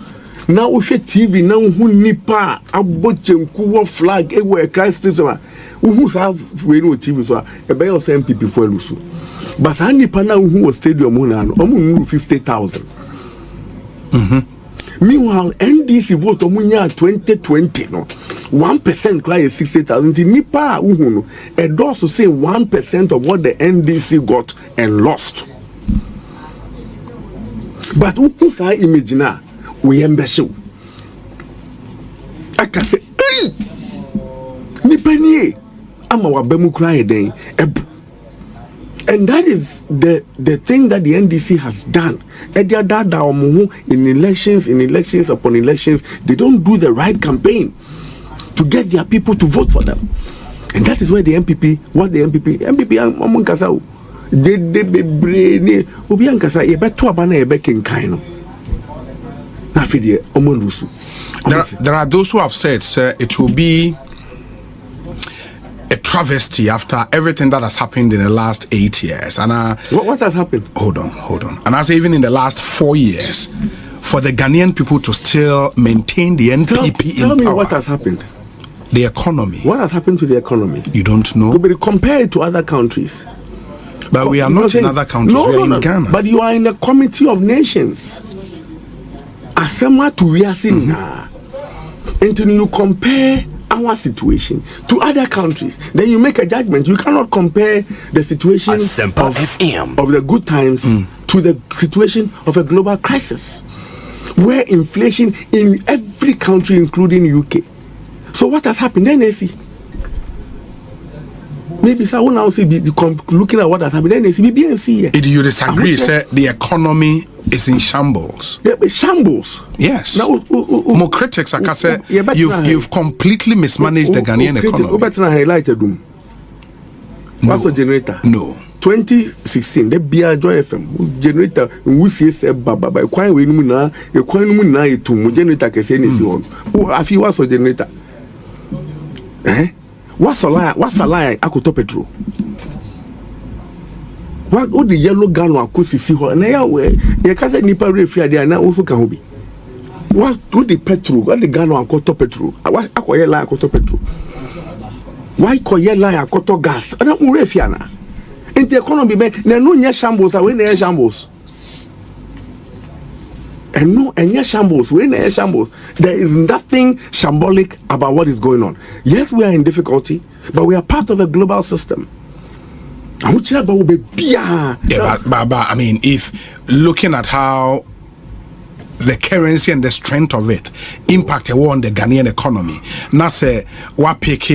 Now we TV now who nipa abochenku flag ewe Christ station. Who have we no TV so. E be your MPP for lusu. But sa nipa na who stadium na no. Omu 50,000. Meanwhile, NDC vote omunya 2020 no 1% cry is 60,000. Nipa uhuno. It also say 1% of what the NDC got and lost. But who say imagine we embeshe. I can say, hey, nipa ni ama wabemu cry den ebu. And that is the thing that the NDC has done. In elections upon elections, they don't do the right campaign to get their people to vote for them. And that is where the MPP, there are those who have said, sir, it will be a travesty after everything that has happened in the last 8 years. And what has happened? Hold on. And I say even in the last 4 years, for the Ghanaian people to still maintain the NPP tell in me power. What has happened? The economy. What has happened to the economy? You don't know? Could be compared to other countries. But we are not in other countries. We are in Ghana. But you are in the Committee of Nations. Asema to Yasin. Until you compare our situation to other countries, then you make a judgment. You cannot compare the situation of the good times to the situation of a global crisis, where inflation in every country, including UK. So what has happened? Then they see. Maybe so now see looking at what has happened. Then they see BNC. Do you disagree? Say the economy is in shambles. Yeah, shambles. Yes. Now, more critics, like I said, you've completely mismanaged the Ghanaian economy. What's the generator? No. 2016, the BR Joy FM generator we see baba by quite we na to generator can say this one. I feel what's the generator? What's a lie? I could top petrol. What would the yellow gun or could see her? And you can't say Nipa refia there now also can be. What would the petrol? What the gun or top petrol? What I call lie top petrol? Why call lie top gas? I don't refiana. In the economy, no shambles are when there shambles. And shambles, when there shambles, there is nothing shambolic about what is going on. Yes, we are in difficulty, but we are part of a global system. Yeah, but I mean, if looking at how the currency and the strength of it impact on the Ghanaian economy, now say what pick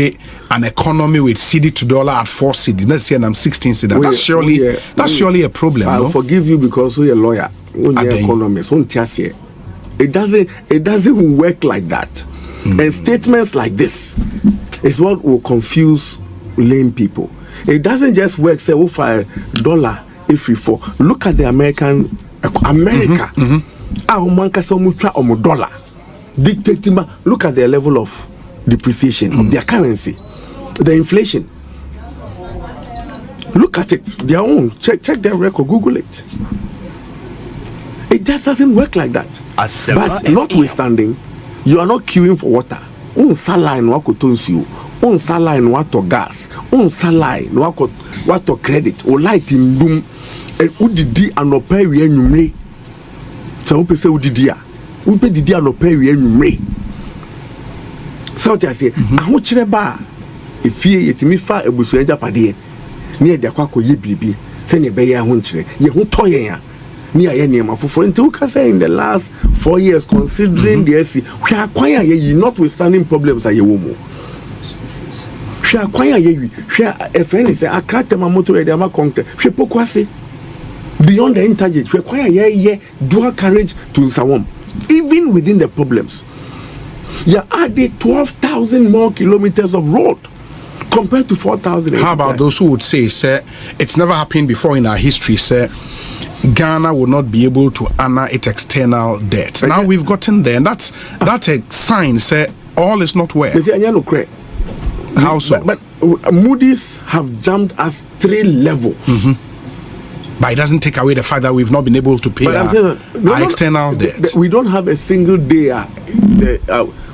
an economy with CD to dollar at 4 CD, let's say I'm 16 CD. That's surely a problem. I'll forgive you because you're a lawyer. You're an economist. It doesn't work like that. And statements like this is what will confuse lame people. It doesn't just work. Say, for $1 if we fall. Look at the America. Dollar dictating. Look at their level of depreciation of their currency, the inflation. Look at it, their own. Check their record. Google it. It just doesn't work like that. But notwithstanding, you are not queuing for water. Salai no akotonsi o. Salai no ato gas. Salai no ato credit. O light in doom. Udidi anopa wi anwumre. So we say udidi a. We pe didi anopa wi anwumre. So I say, aho kire ba efie yetimi fa ebusu ajapade. Ne de akwa ye biribi. Se ne be ye aho nkire. Ye ho toyen a. Ni aye niam afofo nti we can say in the last 4 years considering the SC we are quite ye notwithstanding problems aye wo mo we are quite ye we a friend say akratema motor e dey ma concrete we pokwase beyond the interchange we quite ye dual carriage to Nsawam. Even within the problems you added 12,000 more kilometers of road compared to 4,000. How about those who would say it's never happened before in our history, Ghana will not be able to honor its external debt. Now we've gotten there, and that's a sign, all is not well. How so? But Moody's have jumped us 3 levels. But it doesn't take away the fact that we've not been able to pay our external debt. We don't have a single day.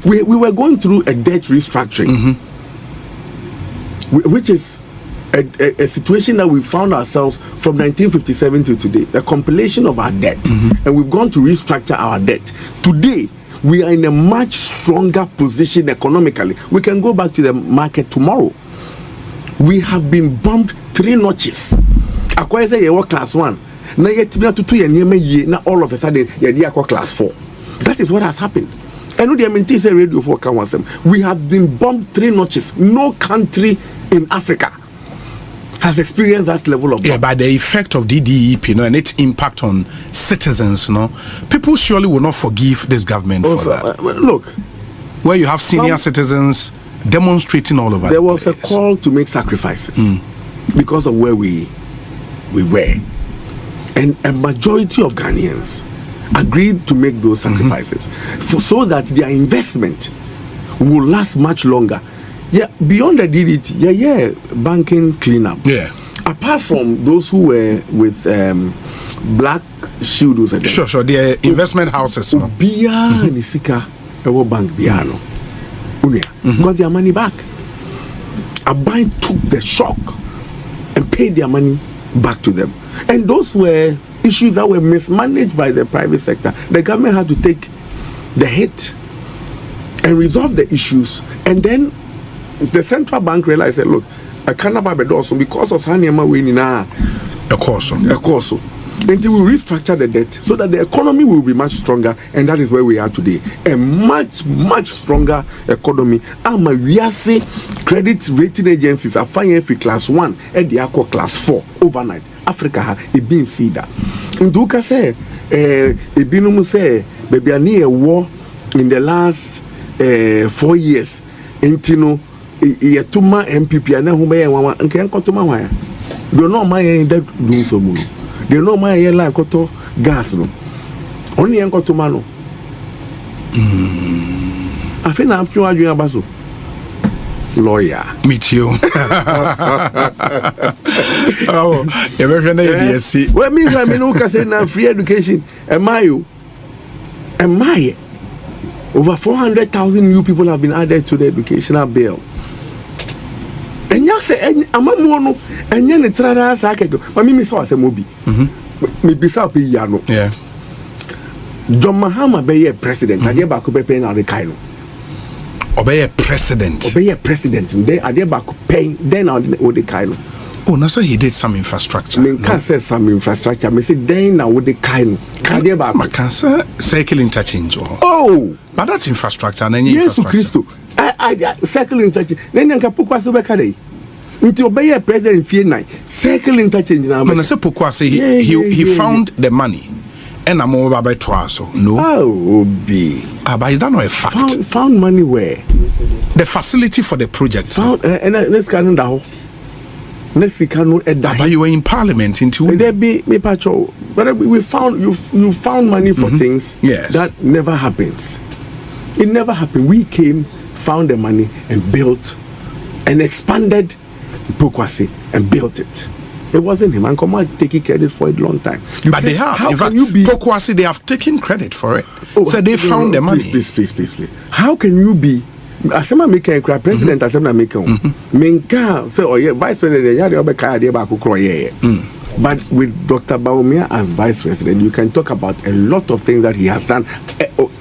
We were going through a debt restructuring, which is a situation that we found ourselves from 1957 to today, the compilation of our debt, and we've gone to restructure our debt. Today, we are in a much stronger position economically. We can go back to the market tomorrow. We have been bumped 3 notches. Akwa say you were class 1. Now yet to 2 years, now all of a sudden you're class 4. That is what has happened. And the MNT say radio for Kawasem. We have been bumped 3 notches. No country in Africa has experienced that level of bump. By the effect of DDEP, and its impact on citizens, people surely will not forgive this government also, for that. Look, where you have senior citizens demonstrating all over. There was a call to make sacrifices because of where we were, and a majority of Ghanaians agreed to make those sacrifices so that their investment will last much longer Yeah, beyond the DDT, yeah, banking cleanup. Yeah. Apart from those who were with Black Shield, sure, the investment houses, no. Bia Nisika, our bank Biano, got their money back. A bank took the shock and paid their money back to them. And those were issues that were mismanaged by the private sector. The government had to take the hit and resolve the issues. And then the central bank realized that, look, I cannot buy the also because of Hanyama winning a course. Until we restructure the debt so that the economy will be much stronger, and that is where we are today. A much stronger economy. We are saying credit rating agencies are finding for class 1 and the aqua class 4 overnight. Africa has been seen that. Nduka say, Ebinum say, baby, I need a war in the last 4 years. Intino, Yatuma MPP, and Humaya, and can't come to my. Do not mind that do so. They know my airline koto gas no. Only en koto mano. I think I'm sure you are baso. Lawyer. Meet you. Oh, you ever heard the see? Well, me no say na free education. Am I? Over 400,000 new people have been added to the educational bill. And you say, I'm a mono, and you try to say, but me saw as a movie. Maybe so be yano. Yeah. John Mahama be a president. I dare back paying out the kind. Obey a president. Obey a president. They are there back paying. Then out the kind. Oh, no, so he did some infrastructure. I can't say some infrastructure. I say then now with the kind. Can you back? I can't say cycle interchange. Oh, but that's infrastructure. And yes, Christo. I circle interchange. Then you can put us over Kade. Until obey a president fear night. Circle interchange now. When I say Pokwase, he found the money. And I'm over by twice. No. Oh, be. But is that not a fact? Found money where? The facility for the project. Found, and let's go down. Next week, but you were in parliament into there be me patrol. But we found you found money for things that never happens. It never happened. We came, found the money, and built and expanded Pokwase and built it. It wasn't him. And come on, taking credit for it a long time. But they have. How in fact, Pokwase, they have taken credit for it. So they found the money. Please. How can you be? Asema make a president asema make menka say oh yeah vice president ya dey obeka ade ba kokro yeah. But with Dr. Bawumia as vice president, you can talk about a lot of things that he has done,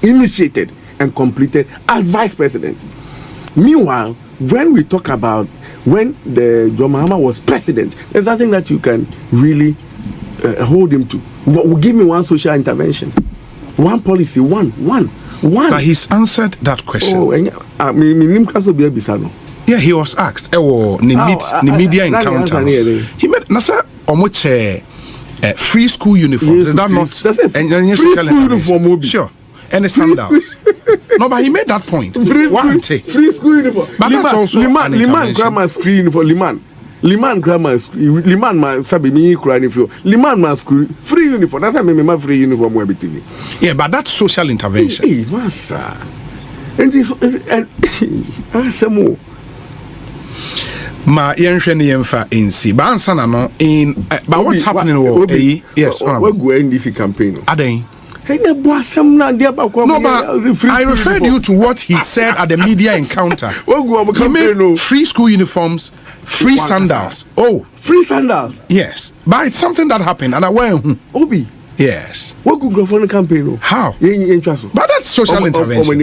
initiated and completed as vice president. Meanwhile, when we talk about when the John Mahama was president, there's nothing that you can really hold him to. Give me one social intervention, one policy, one. But he's answered that question. Oh, and yeah, he was asked. The media encounter. He made Nasa Omoche free school uniforms. Is that not free school uniform? Sure. And the sandals. No, but he made that point. Free school uniform. But that's also Liman grammar school uniform. Liman grammar school. Liman man sabi me crying if you. Liman man school free uniform. That's why me my free uniform we Abetifi. Yeah, but that's social intervention. Hey, massa. And some ma yenhwe ne yemfa ensi ba ansa na no in but what's happening yes we go NDC campaign aden no, but I referred you to what he said at the media encounter. He made free school uniforms, free sandals. Oh, free sandals? Yes, but it's something that happened, and I went. Obi. Yes. What good go for the campaign? How? But that's social intervention.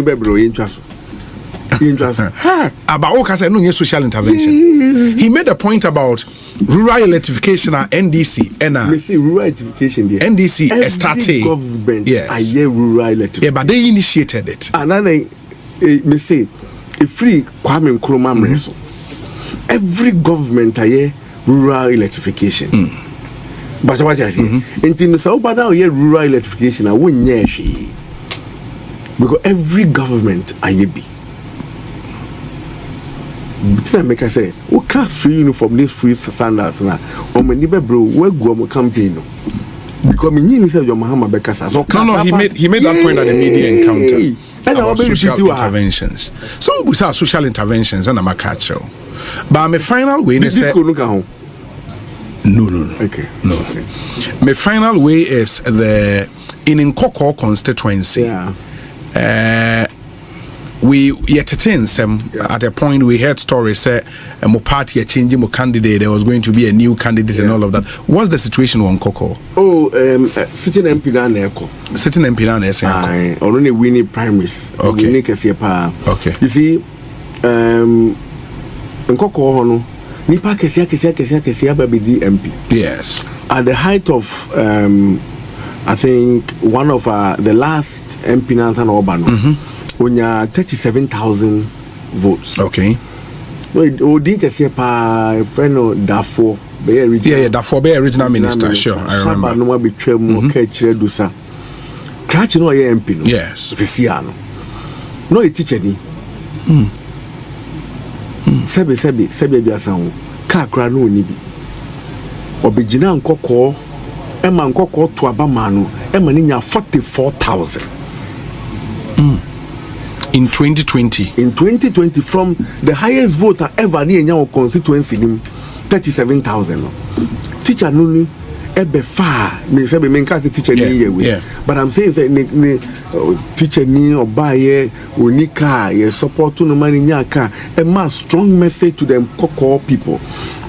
About all said no social intervention. He made a point about rural electrification at NDC and rural electrification there. NDC started government rural electrification. Yeah, but they initiated it. And then me say a free Kwame Nkrumah mreso. Every government rural electrification. But what I say, until so bad now rural electrification I won't because every government be. But make I say, we can't free uniform this free sandals now. Or my neighbor bro, where go my campaign? Because me say your Mahama Bekasa. No, he made that point at the media encounter. about social interventions. So we saw social interventions and I'm a catcher. But my final way is no. Okay. No. Okay. My final way is the in Nkoko constituency. Yeah. We yet at a point we heard stories say my party changing my candidate. There was going to be a new candidate and all of that. What's the situation on Nkoko? Sitting MP down there. Sitting MP down there. I only winning primaries. Okay. Okay. You see, Nkoko no. Nipa kesia babidi MP. Yes. At the height of I think one of the last MP Nansan Obano, when you 37,000 votes. Okay. No, Odi kesia pa friend Dafo be original. Yeah, Dafo be original minister. Sure, I remember. Saba no ma betwe mu kechire dusa. Cratch no ye MP no. Yes. Fisia no. No e teacher ni. Sebe biasa ho ka kra no oni bi obegina Nkoko ema Nkoko to abama no ema ni nya 44,000 in 2020 from the highest voter ever ni nya constituency nim 37,000 no teacher no ni ebe fa me say me nka teacher ni yewe but I'm saying say ne teacher ni obaye onika ye support no man nya ka a mass strong message to them Nkoko people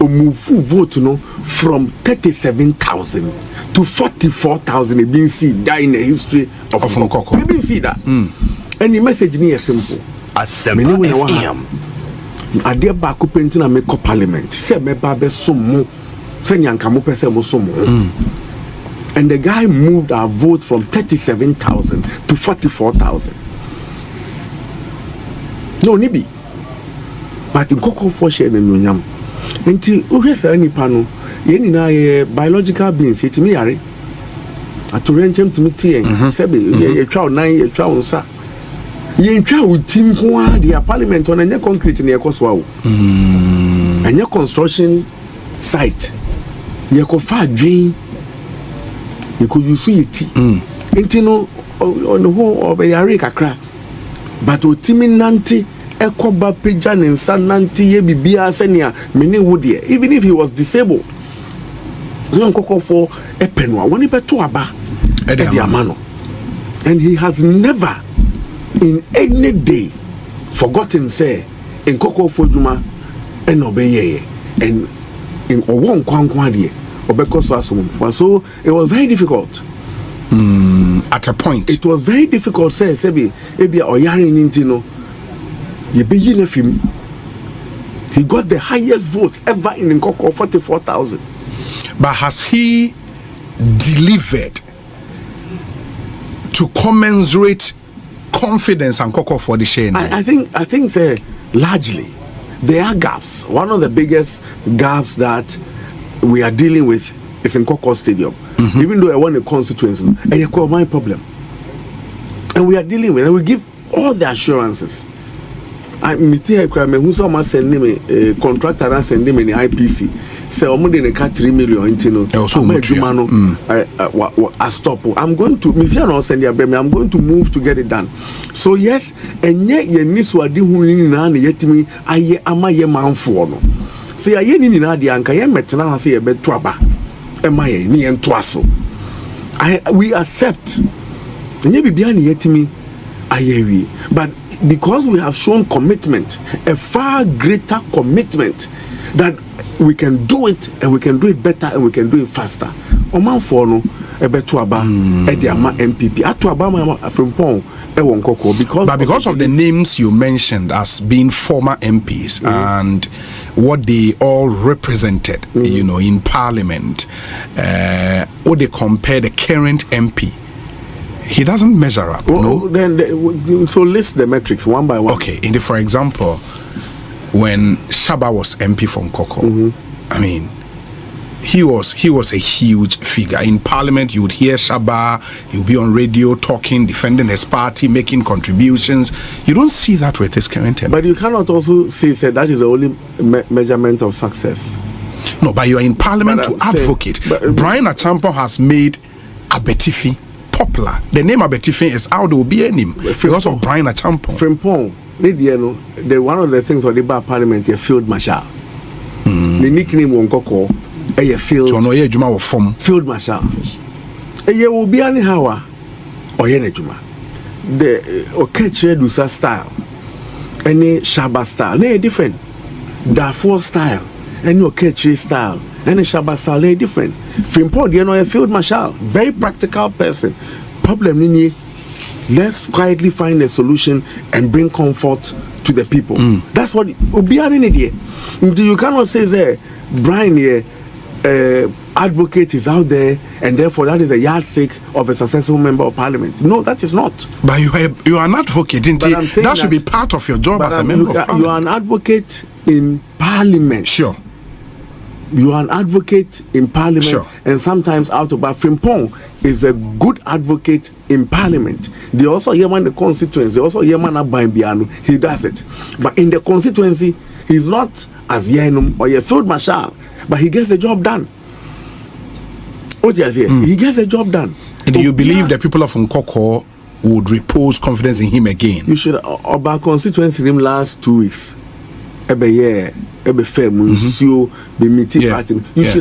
o move vote no from 37,000 to 44,000 e been see that in the history of Nkoko e been see that and the message ni is simple asserting ade ba ko penti na me ko parliament say me ba be somo and the guy moved our vote from 37,000 to 44,000. No, nibi. But in Nkoko for share no nyam. Enti o hwe sa nipa no, ye ni na ye biological beings, etimi yare. Atorenchem timi tie, sebe ye twa nan ye twa onsa. Ye twa utim ho a dia parliament on anya concrete na ye koso a wo. Anya construction site. You could find dream. You could use it. Intino on the whole of a Yarika. But Utimi Nanti, Ekoba Pijan and San Nanti, Bibia Senia, Mini Woody, even if he was disabled. Nkoko for a penwa, one to Aba, Ediamano. And he has never in any day forgotten, say, Nkoko for Juma and Obeye and in Owon Kwankwadie. So it was very difficult. At a point, it was very difficult. Say, Sebi, Ebia Oyari Nintino, ye be film. He got the highest votes ever in Nkoko, 44,000. But has he delivered to commensurate confidence and Nkoko for the share? I think say largely there are gaps. One of the biggest gaps that we are dealing with is in Nkoko Stadium. Even though I want a constituency, it's my problem. And we are dealing with it. And we give all the assurances. I who someone send me a contractor and send him in the IPC. Say, I'm going to cut 3 million into I stop. I'm going to, if you're not sending a I'm going to move to get it done. So, yes, and yet, you need to do yet me. I am a man for no. See, I ain't in the anka ye metna say a bit twaba. Am I ni en twaso? We accept. And ye be yet me. But because we have shown commitment, a far greater commitment that we can do it and we can do it better and we can do it faster. Oman for no Ebetuaba Ediama MPP Atuaba from phone because of the names you mentioned as being former MPs and what they all represented, you know, in Parliament, or they compare the current MP. He doesn't measure up. No. Then so list the metrics one by one. Okay. For example, when Shaba was MP from Nkoko, I mean, he was a huge figure in Parliament. You would hear Shaba. He would be on radio talking, defending his party, making contributions. You don't see that with this current MP. But you cannot also say that is the only measurement of success. No, but you are in Parliament to advocate. Bryan Acheampong has made Abetifi popular. The name Abetifi is out. There will be a name because of Bryan Acheampong. Frimpong, one of the things on the bar parliament, a field marshal. The nickname Wonkoko, a field. So no, yeah, Juma of form. Field marshal. A year will be anyhow, or Yenejuma. The Okeche Dusa style, any Shaba style, they are different. Darfur style, any Okeche style, any Shaba style, they are different. Frimpong, a field marshal, very practical person. Problem nini, let's quietly find a solution and bring comfort to the people. That's what Obiani need. You cannot say Bryan here advocate is out there and therefore that is a yardstick of a successful member of parliament. No, that is not. But you are an advocate, didn't you? That should be part of your job as a member of parliament. You are an advocate in parliament. Sure. You are an advocate in parliament, sure. And sometimes out of Frimpong is a good advocate in parliament. They also Yemen the constituency, also Yemen Biano, he does it. But in the constituency, he's not as Yenum or a field marshal, but he gets the job done. What you say? He gets the job done. And do you believe the people of Nkoko would repose confidence in him again? You should about constituency him last 2 weeks. Every year. You should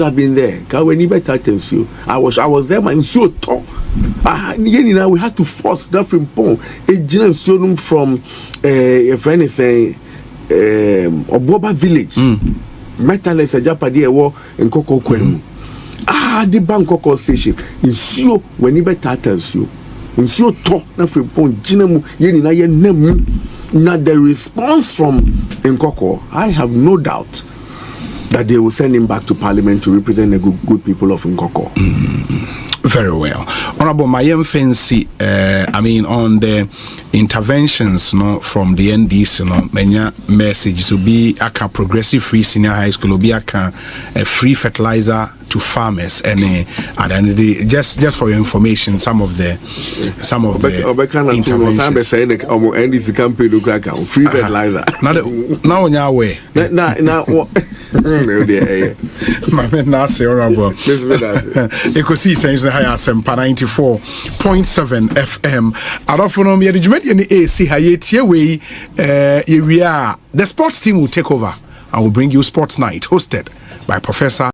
have been there. I was there, man. We had to force that Frimpong. From a friend is saying Oboba village. Metaless a Japadi war in Koko Kwemu. The Bangkok station. In Sio, when he betters you. In Sio talk na Frimpong, Jinamu, Yenina Nemu. Now the response from Nkoko, I have no doubt that they will send him back to parliament to represent the good people of Nkoko. Very well. Honorable Mayem Fancy, on the interventions from the NDC, many messages to be a progressive free senior high school, be a free fertilizer to farmers, and just for your information, some of the interventions. Free fertilizer. Now on your way. Now my man now say honorable. Ekosi sense na high asempa 94.7 FM. Adofono me adwumadi any AC haye tie we the sports team will take over and will bring you Sports Night hosted by Professor